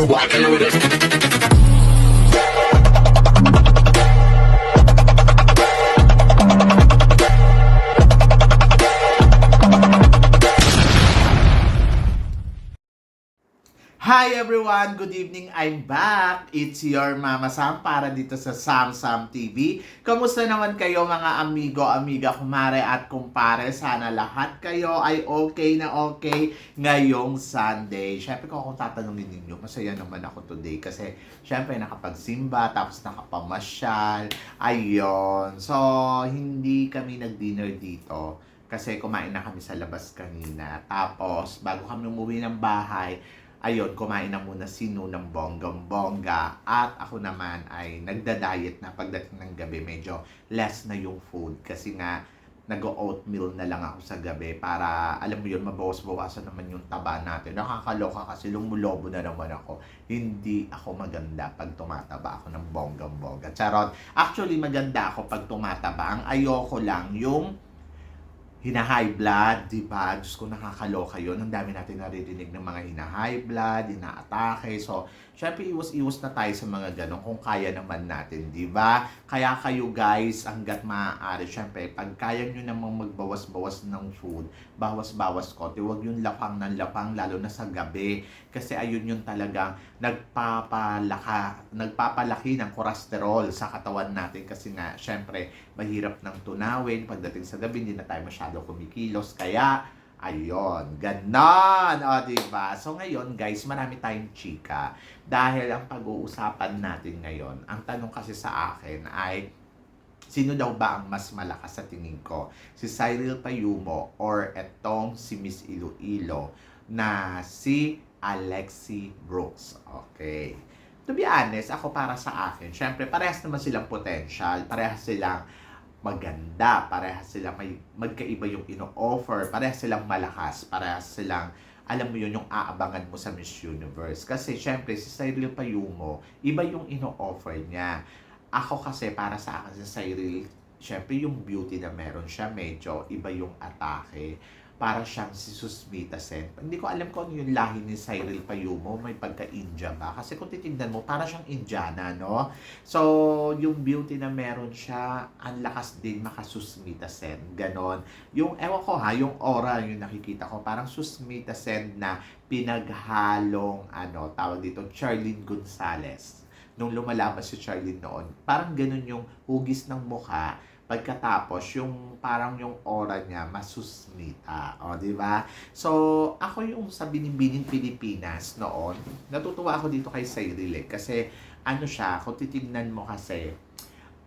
rocking with it. Hi everyone! Good evening! I'm back! It's your Mama Sam para dito sa Sam Sam TV. Kamusta naman kayo mga amigo, amiga, kumare at kumpare? Sana lahat kayo ay okay na okay ngayong Sunday. Syempre kung tatanungin ninyo, masaya naman ako today kasi syempre nakapagsimba tapos nakapamasyal. Ayun. So, hindi kami nag-dinner dito kasi kumain na kami sa labas kanina. Tapos, bago kami umuwi ng bahay, ayun, kumain na muna si Nu ng bonggang-bongga. At ako naman ay nagda-diet na pagdating ng gabi. Medyo less na yung food kasi nga nag-oatmeal na lang ako sa gabi para, alam mo yun, mabawas-bawasan naman yung taba natin. Nakakaloka kasi lumulobo na naman ako. Hindi ako maganda pag tumataba ako ng bonggang-bongga. Charot. Actually, maganda ako pag tumataba. Ang ayoko lang yung hina-high blood, di ba? Diyos ko, nakakaloka yun. Ang dami natin naririnig ng mga hina-high blood, hina-atake. So, syempre, iwas-iwas na tayo sa mga ganun kung kaya naman natin, di ba? Kaya kayo guys, hanggat maaari, syempre, pag kaya nyo namang magbawas-bawas ng food, bawas-bawas konti, huwag yung lapang ng lapang, lalo na sa gabi. Kasi ayun yung talagang nagpapalaki ng cholesterol sa katawan natin. Kasi nga, syempre, mahirap ng tunawin. Pagdating sa gabi, hindi na tayo masyado kumikilos. Kaya, ayun, ganon. O, diba? So, ngayon, guys, marami tayong chika. Dahil ang pag-uusapan natin ngayon, ang tanong kasi sa akin ay, sino daw ba ang mas malakas sa tingin ko? Si Cyril Payumo or etong si Miss Iloilo na si Alexi Brooks. Okay. To be honest, ako para sa akin, syempre, parehas naman silang potential. Parehas silang maganda, parehas silang magkaiba yung ino-offer, parehas silang malakas, parehas silang, alam mo yun, yung aabangan mo sa Miss Universe. Kasi syempre, si Cyril Payumo, iba yung ino-offer niya. Ako kasi, para sa akin si Cyril, syempre yung beauty na meron siya, medyo iba yung atake. Para siyang si Susmita Sen. Hindi ko alam kung ano yung lahi ni Cyril Payumo, may pagka-India ba? Kasi kung titignan mo, para siyang Indiana, no? So, yung beauty na meron siya, ang lakas din maka-Susmita Sen. Ganon. Yung, ewan ko ha, yung aura, yung nakikita ko, parang Susmita Sen na pinaghalong, tawag dito, Charlene Gonzalez. Nung lumalabas si Charlene noon, parang ganun yung hugis ng mukha. Pagkatapos, yung parang yung aura niya, masusmita. O, di ba? So, ako yung sa Binibining Pilipinas noon, natutuwa ako dito kay Cyril kasi ano siya, kung titignan mo kasi,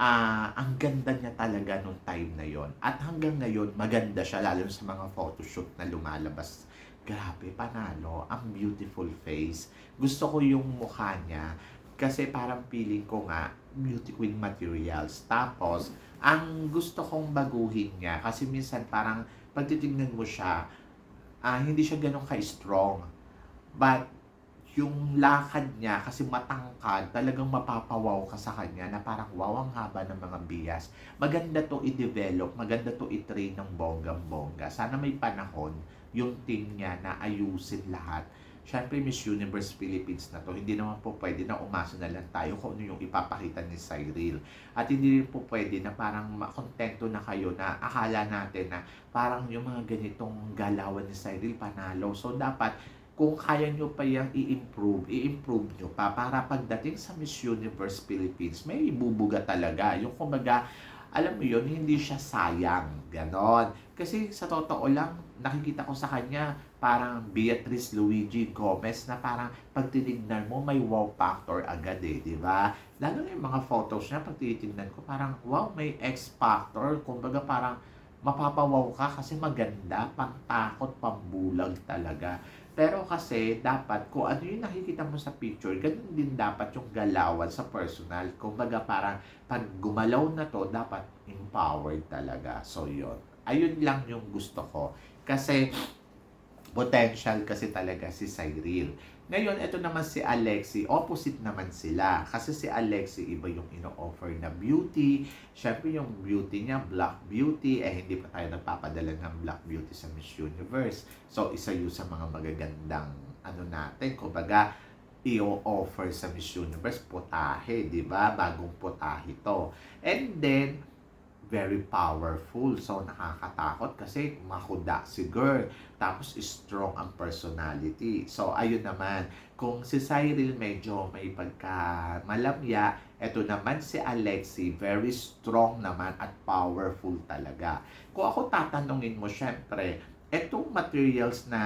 ang ganda niya talaga nung time na yon. At hanggang ngayon, maganda siya, lalo sa mga photoshoot na lumalabas. Grabe, panalo. Ang beautiful face. Gusto ko yung mukha niya kasi parang feeling ko nga, beauty queen materials. Tapos, ang gusto kong baguhin niya, kasi minsan parang pagtitignan mo siya, hindi siya ganun ka-strong. But, yung lakad niya, kasi matangkad, talagang mapapawaw ka sa kanya na parang wow, ang haba ng mga bias. Maganda to i-develop, maganda to i-train ng bonggang-bongga. Sana may panahon yung team niya na ayusin lahat. Siyempre, Miss Universe Philippines na to, hindi naman po pwede na umasa na lang tayo kung ano yung ipapakita ni Cyril. At hindi rin po pwede na parang makontento na kayo na akala natin na parang yung mga ganitong galawan ni Cyril panalo. So, dapat kung kaya nyo pa yung i-improve nyo pa para pagdating sa Miss Universe Philippines, may ibubuga talaga. Yung kumbaga, alam mo yun, hindi siya sayang. Ganon. Kasi sa totoo lang, nakikita ko sa kanya, parang Beatrice Luigi Gomez na parang pag tinignan mo, may wow factor agad di ba? Lalo na yung mga photos niya, pag titignan ko, parang wow, may X factor. Kumbaga parang mapapawaw ka kasi maganda, pangtakot, pambulag talaga. Pero kasi dapat kung ano yung nakikita mo sa picture, ganun din dapat yung galawan sa personal. Kumbaga parang pag gumalaw na to, dapat empowered talaga. So yun. Ayun lang yung gusto ko. Kasi potential kasi talaga si Cyril. Ngayon, ito naman si Alexi, opposite naman sila. Kasi si Alexi, iba yung ino-offer na beauty. Siyempre, yung beauty niya, black beauty. Hindi pa tayo nagpapadala ng black beauty sa Miss Universe. So, isa yun sa mga magagandang natin. Kumbaga, i-offer sa Miss Universe, putahe, di ba? Bagong putahe to. And then, very powerful. So, nakakatakot kasi makuda si girl. Tapos, strong ang personality. So, ayun naman. Kung si Cyril medyo may pagka malamya, eto naman si Alexi, very strong naman at powerful talaga. Kung ako tatanungin mo, syempre, etong materials na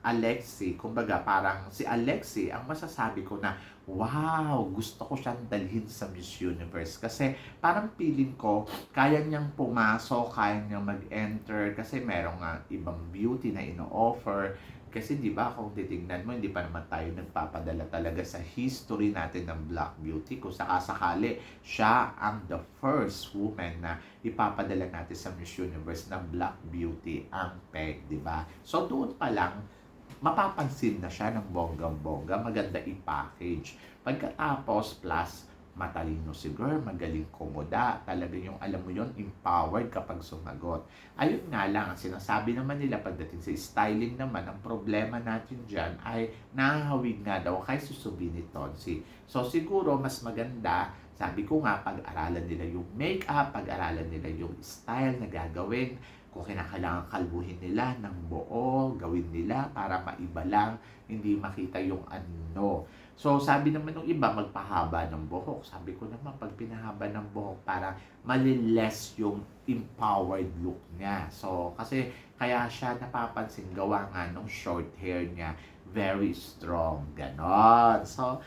Alexi, kumbaga parang si Alexi, ang masasabi ko na, wow, gusto ko siyang dalhin sa Miss Universe. Kasi parang feeling ko, kaya niyang pumasok, kaya niyang mag-enter, kasi merong ibang beauty na ino-offer. Kasi di ba kung titignan mo, hindi pa naman tayo nagpapadala talaga sa history natin ng Black Beauty. Kung sakasakali, siya ang the first woman na ipapadala natin sa Miss Universe na Black Beauty, ang Peg, di ba? So doon pa lang, mapapansin na siya ng bonggang-bongga, maganda i-package. Pagkatapos, plus, matalino si girl, magaling komoda, talaga yung alam mo yon, empowered kapag sumagot. Ayun nga lang, ang sinasabi naman nila pagdating sa styling naman, ang problema natin dyan ay nahahawig nga daw kay Susubini Tonsi. So siguro mas maganda, sabi ko nga, pag-aralan nila yung makeup, pag-aralan nila yung style na gagawin, kung kinakailangan kalbuhin nila ng buo, gawin nila para maiba lang, hindi makita yung ano. So, sabi naman ng iba, magpahaba ng buhok. Sabi ko naman, pag pinahaba ng buhok, para maliless yung empowered look niya. So, kasi kaya siya napapansin, gawa nga nung short hair niya, very strong. Ganon. So,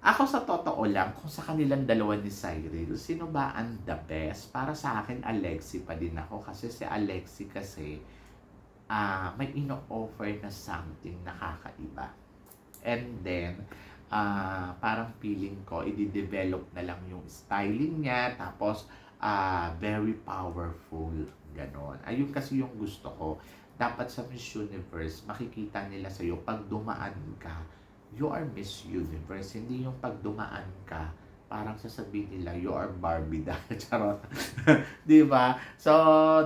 ako sa totoo lang, kung sa kanilang dalawa ni Cyril, sino ba ang the best? Para sa akin, Alexi pa din ako. Kasi si Alexi kasi, may ino-offer na something nakakaiba. And then, parang feeling ko, i-develop na lang yung styling niya. Tapos, very powerful. Ganon. Ayun kasi yung gusto ko. Dapat sa Miss Universe, makikita nila sa'yo, pag dumaan ka, you are Miss Universe. Hindi yung pag dumaan ka, parang sasabihin nila, you are Barbie dahil. Charot. Di ba? So,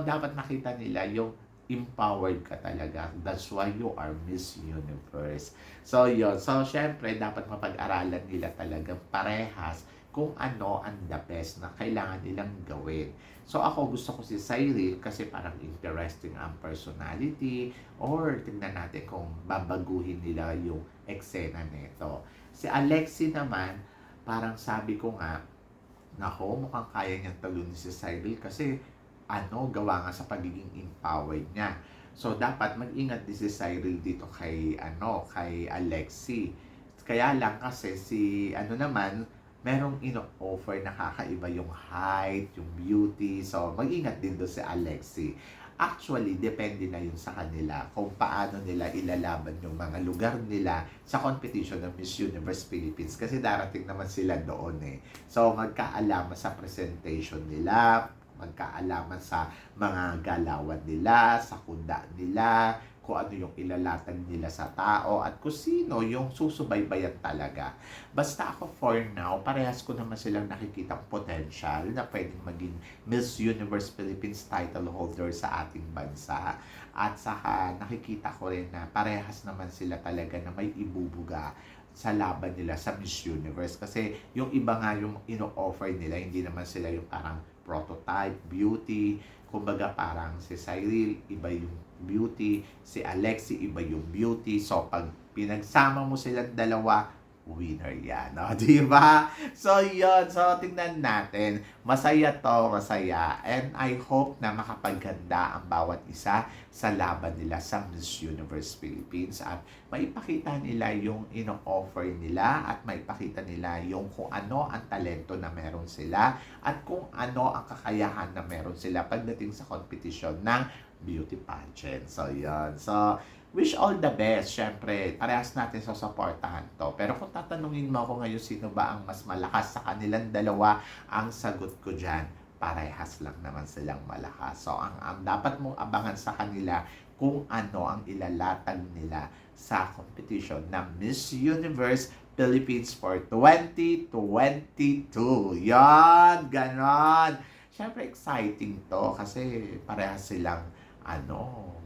dapat makita nila yung empowered ka talaga. That's why you are Miss Universe. So, yun. So, syempre, dapat mapag-aralan nila talagang parehas kung ano ang the best na kailangan nilang gawin. So, ako gusto ko si Cyril kasi parang interesting ang personality, or tingnan natin kung babaguhin nila yung eksena nito. Si Alexi naman, parang sabi ko nga, nako, mukhang kaya niyang talunin si Cyril kasi gawa nga sa pagiging empowered niya. So, dapat mag-ingat din si Cyril dito kay Alexi. Kaya lang kasi si, naman, merong ino-offer na kakaiba yung height, yung beauty. So, mag-ingat din doon si Alexi. Actually, depende na yun sa kanila kung paano nila ilalaban yung mga lugar nila sa competition ng Miss Universe Philippines. Kasi darating naman sila doon eh. So, magkaalaman sa presentation nila, magkaalaman sa mga galawan nila, sa kuda nila, kung ano yung ilalatag nila sa tao, at kung sino yung susubaybayan talaga. Basta ako for now, parehas ko naman silang nakikitang potential na pwedeng maging Miss Universe Philippines title holder sa ating bansa. At saka nakikita ko rin na parehas naman sila talaga na may ibubuga sa laban nila sa Miss Universe. Kasi yung iba nga yung ino-offer nila, hindi naman sila yung parang prototype, beauty. Kumbaga parang si Cyril, iba yung beauty. Si Alexi, iba yung beauty. So, pag pinagsama mo silang dalawa, winner yan. No? Diba? So, yun. So, tingnan natin. Masaya to, masaya. And I hope na makapaganda ang bawat isa sa laban nila sa Miss Universe Philippines. At maipakita nila yung ino-offer nila at maipakita nila yung kung ano ang talento na meron sila at kung ano ang kakayahan na meron sila pagdating sa competition ng beauty pageant. So, yun. So, wish all the best. Siyempre, parehas natin sa supportahan to. Pero kung tatanungin mo ako ngayon, sino ba ang mas malakas sa kanilang dalawa, ang sagot ko dyan, parehas lang naman silang malakas. So, ang dapat mong abangan sa kanila kung ano ang ilalatag nila sa competition ng Miss Universe Philippines for 2022. Yan, ganon. Siyempre, exciting to kasi parehas silang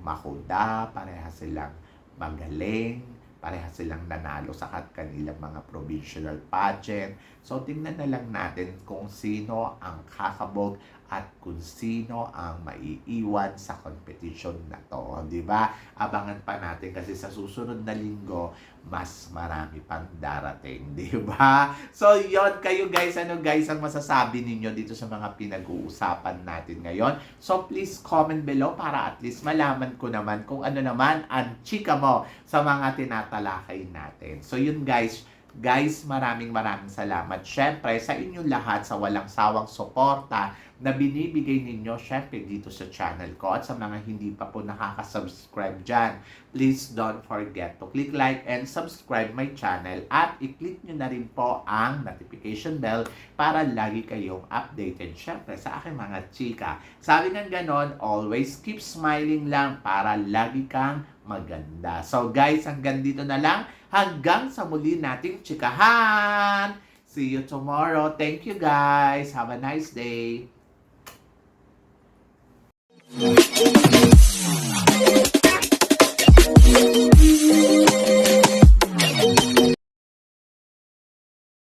makuda, parehas silang magaling, parehas silang nanalo sa kanilang mga provincial pageant. So, tingnan na lang natin kung sino ang kakabog at kung sino ang maiiwan sa competition na to, di ba? Abangan pa natin kasi sa susunod na linggo, mas marami pang darating, di ba? So, yon kayo guys, ano guys ang masasabi ninyo dito sa mga pinag-uusapan natin ngayon? So, please comment below para at least malaman ko naman kung ano naman ang chika mo sa mga tinatalakay natin. So, yun guys, maraming salamat. Syempre, sa inyong lahat, sa walang sawang suporta na binibigay ninyo, syempre, dito sa channel ko. At sa mga hindi pa po nakaka-subscribe dyan, please don't forget to click like and subscribe my channel. At i-click nyo na rin po ang notification bell para lagi kayong updated, syempre, sa aking mga chika. Sabi ng ganon, always keep smiling lang para lagi kang maganda. So guys, hanggang dito na lang. Hanggang sa muli nating chikahan. See you tomorrow. Thank you guys. Have a nice day.